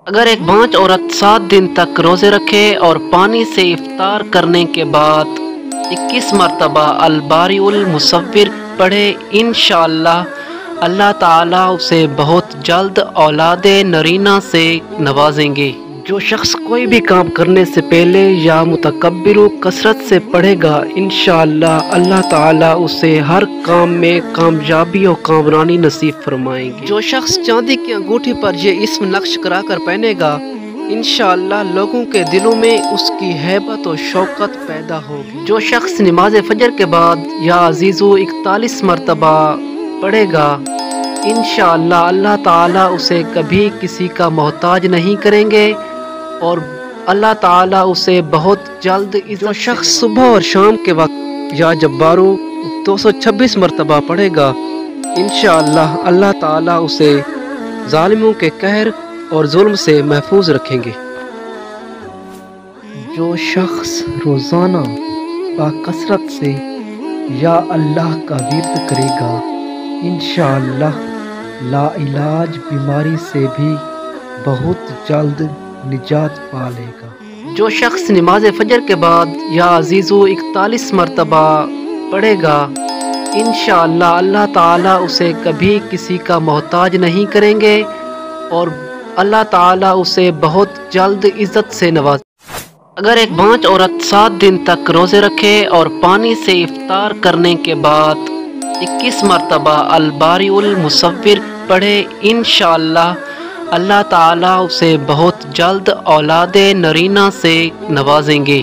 اگر ایک بانج عورت 7 دن تک روزے رکھے اور پانی سے افطار کرنے کے بعد 21 مرتبہ الباری المصور پڑھے، انشاءاللہ اللہ تعالیٰ اسے بہت جلد اولاد نرینہ سے نوازیں گے۔ جو شخص کوئی بھی کام کرنے سے پہلے یا متکبر و کثرت سے پڑھے گا، انشاءاللہ اللہ تعالیٰ اسے ہر کام میں کامیابی و کامرانی نصیب فرمائیں گے۔ جو شخص چاندی کی انگوٹھی پر یہ اسم نقش کرا کر پہنے گا، انشاءاللہ لوگوں کے دلوں میں اس کی ہیبت و شوکت پیدا ہوگی۔ جو شخص نماز فجر کے بعد یا عزیزو 41 مرتبہ پڑھے گا، انشاءاللہ اللہ تعالیٰ اسے کبھی کسی کا محتاج نہیں کریں گے اور اللہ تعالیٰ اسے بہت جلد جو شخص صبح اور شام کے وقت یا جبارو 226 مرتبہ پڑھے گا، انشاءاللہ اللہ تعالیٰ اسے ظالموں کے قہر اور ظلم سے محفوظ رکھیں گے۔ جو شخص روزانہ باکثرت سے یا اللہ کا ورد کرے گا، انشاءاللہ لا علاج بیماری سے بھی بہت جلد نجات پا لے گا۔ جو شخص نماز فجر کے بعد یا عزیزو 41 مرتبہ پڑھے گا، انشاءاللہ اللہ تعالیٰ اسے کبھی کسی کا محتاج نہیں کریں گے اور اللہ تعالیٰ اسے بہت جلد عزت سے نواز۔ اگر ایک بانج عورت 7 دن تک روزے رکھے اور پانی سے افطار کرنے کے بعد 21 مرتبہ الباری المصور پڑھے، انشاءاللہ اللہ تعالیٰ اسے بہت جلد اولاد نرینہ سے نوازیں گے۔